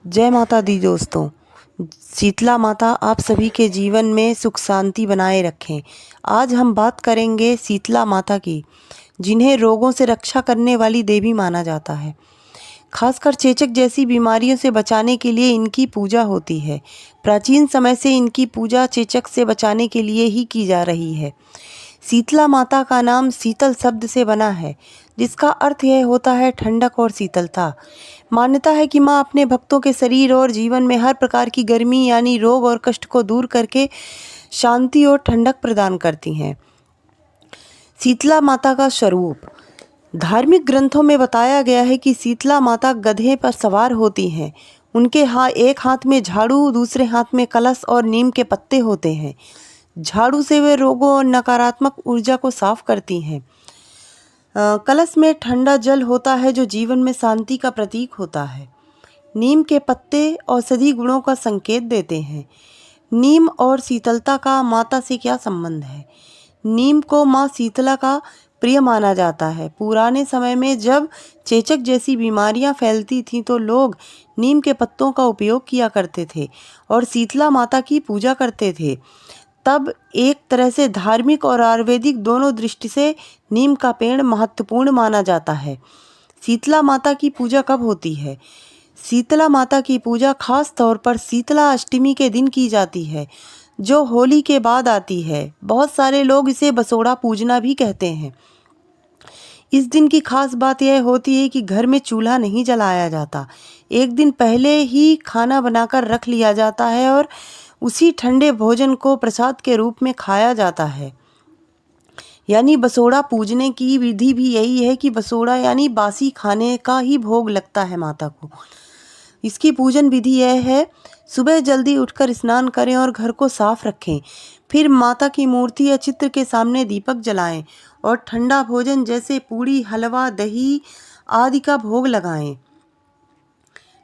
जय माता दी दोस्तों। शीतला माता आप सभी के जीवन में सुख शांति बनाए रखें। आज हम बात करेंगे शीतला माता की, जिन्हें रोगों से रक्षा करने वाली देवी माना जाता है। खासकर चेचक जैसी बीमारियों से बचाने के लिए इनकी पूजा होती है। प्राचीन समय से इनकी पूजा चेचक से बचाने के लिए ही की जा रही है। शीतला माता का नाम शीतल शब्द से बना है, जिसका अर्थ यह होता है ठंडक और शीतलता। मान्यता है कि माँ अपने भक्तों के शरीर और जीवन में हर प्रकार की गर्मी यानी रोग और कष्ट को दूर करके शांति और ठंडक प्रदान करती हैं। शीतला माता का स्वरूप। धार्मिक ग्रंथों में बताया गया है कि शीतला माता गधे पर सवार होती हैं। उनके एक हाथ में झाड़ू, दूसरे हाथ में कलश और नीम के पत्ते होते हैं। झाड़ू से वे रोगों और नकारात्मक ऊर्जा को साफ करती हैं। कलश में ठंडा जल होता है जो जीवन में शांति का प्रतीक होता है। नीम के पत्ते औषधि गुणों का संकेत देते हैं। नीम और शीतलता का माता से क्या संबंध है? नीम को माँ शीतला का प्रिय माना जाता है। पुराने समय में जब चेचक जैसी बीमारियां फैलती थीं तो लोग नीम के पत्तों का उपयोग किया करते थे और शीतला माता की पूजा करते थे। तब एक तरह से धार्मिक और आयुर्वेदिक दोनों दृष्टि से नीम का पेड़ महत्वपूर्ण माना जाता है। शीतला माता की पूजा कब होती है? शीतला माता की पूजा खास तौर पर शीतला अष्टमी के दिन की जाती है, जो होली के बाद आती है। बहुत सारे लोग इसे बसोड़ा पूजना भी कहते हैं। इस दिन की खास बात यह होती है कि घर में चूल्हा नहीं जलाया जाता। एक दिन पहले ही खाना बनाकर रख लिया जाता है और उसी ठंडे भोजन को प्रसाद के रूप में खाया जाता है। यानी बसोड़ा पूजने की विधि भी यही है कि बसोड़ा यानी बासी खाने का ही भोग लगता है माता को। इसकी पूजन विधि यह है, सुबह जल्दी उठकर स्नान करें और घर को साफ रखें। फिर माता की मूर्ति या चित्र के सामने दीपक जलाएं और ठंडा भोजन जैसे पूड़ी, हलवा, दही आदि का भोग लगाएं।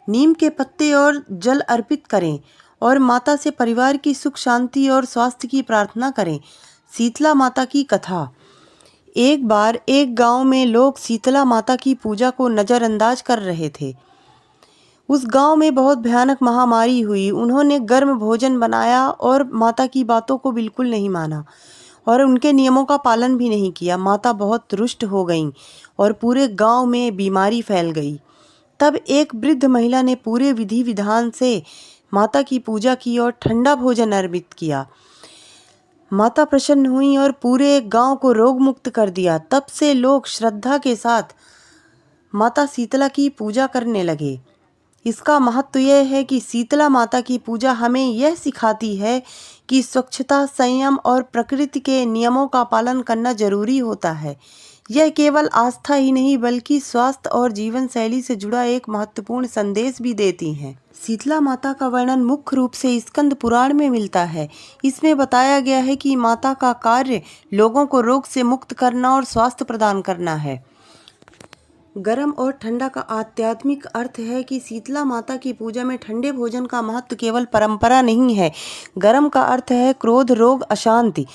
नीम के पत्ते और जल अर्पित करें और माता से परिवार की सुख शांति और स्वास्थ्य की प्रार्थना करें। शीतला माता की कथा। एक बार एक गांव में लोग शीतला माता की पूजा को नज़रअंदाज कर रहे थे। उस गांव में बहुत भयानक महामारी हुई। उन्होंने गर्म भोजन बनाया और माता की बातों को बिल्कुल नहीं माना और उनके नियमों का पालन भी नहीं किया। माता बहुत रुष्ट हो गईं और पूरे गांव में बीमारी फैल गई। तब एक वृद्ध महिला ने पूरे विधि विधान से माता की पूजा की और ठंडा भोजन अर्पित किया। माता प्रसन्न हुई और पूरे गांव को रोग मुक्त कर दिया। तब से लोग श्रद्धा के साथ माता शीतला की पूजा करने लगे। इसका महत्व यह है कि शीतला माता की पूजा हमें यह सिखाती है कि स्वच्छता, संयम और प्रकृति के नियमों का पालन करना जरूरी होता है। यह केवल आस्था ही नहीं बल्कि स्वास्थ्य और जीवन शैली से जुड़ा एक महत्वपूर्ण संदेश भी देती हैं। शीतला माता का वर्णन मुख्य रूप से स्कंद पुराण में मिलता है। इसमें बताया गया है कि माता का कार्य लोगों को रोग से मुक्त करना और स्वास्थ्य प्रदान करना है। गर्म और ठंडा का आध्यात्मिक अर्थ है कि शीतला माता की पूजा में ठंडे भोजन का महत्व केवल परंपरा नहीं है। गर्म का अर्थ है क्रोध, रोग, अशांति।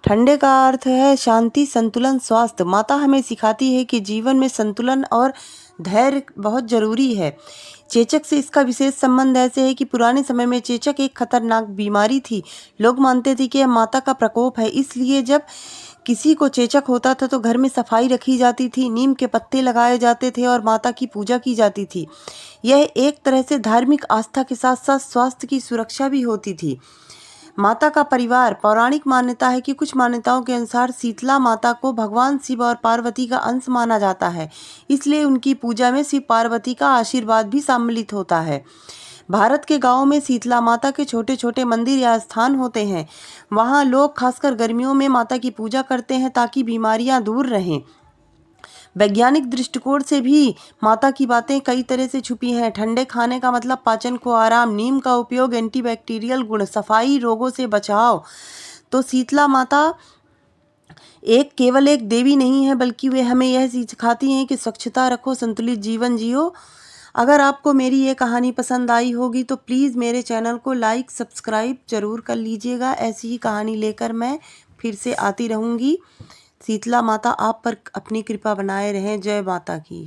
ठंडे का अर्थ है शांति, संतुलन, स्वास्थ्य। माता हमें सिखाती है कि जीवन में संतुलन और धैर्य बहुत जरूरी है। चेचक से इसका विशेष संबंध ऐसे है कि पुराने समय में चेचक एक खतरनाक बीमारी थी। लोग मानते थे कि यह माता का प्रकोप है, इसलिए जब किसी को चेचक होता था तो घर में सफाई रखी जाती थी, नीम के पत्ते लगाए जाते थे और माता की पूजा की जाती थी। यह एक तरह से धार्मिक आस्था के साथ साथ स्वास्थ्य की सुरक्षा भी होती थी। माता का परिवार। पौराणिक मान्यता है कि कुछ मान्यताओं के अनुसार शीतला माता को भगवान शिव और पार्वती का अंश माना जाता है, इसलिए उनकी पूजा में शिव पार्वती का आशीर्वाद भी सम्मिलित होता है। भारत के गांवों में शीतला माता के छोटे छोटे मंदिर या स्थान होते हैं। वहां लोग खासकर गर्मियों में माता की पूजा करते हैं ताकि बीमारियां दूर रहें। वैज्ञानिक दृष्टिकोण से भी माता की बातें कई तरह से छुपी हैं। ठंडे खाने का मतलब पाचन को आराम, नीम का उपयोग एंटीबैक्टीरियल गुण, सफाई, रोगों से बचाव। तो शीतला माता केवल एक देवी नहीं है बल्कि वे हमें यह सिखाती हैं कि स्वच्छता रखो, संतुलित जीवन जियो। अगर आपको मेरी ये कहानी पसंद आई होगी तो प्लीज़ मेरे चैनल को लाइक, सब्सक्राइब ज़रूर कर लीजिएगा। ऐसी ही कहानी लेकर मैं फिर से आती रहूँगी। शीतला माता आप पर अपनी कृपा बनाए रहें। जय माता की।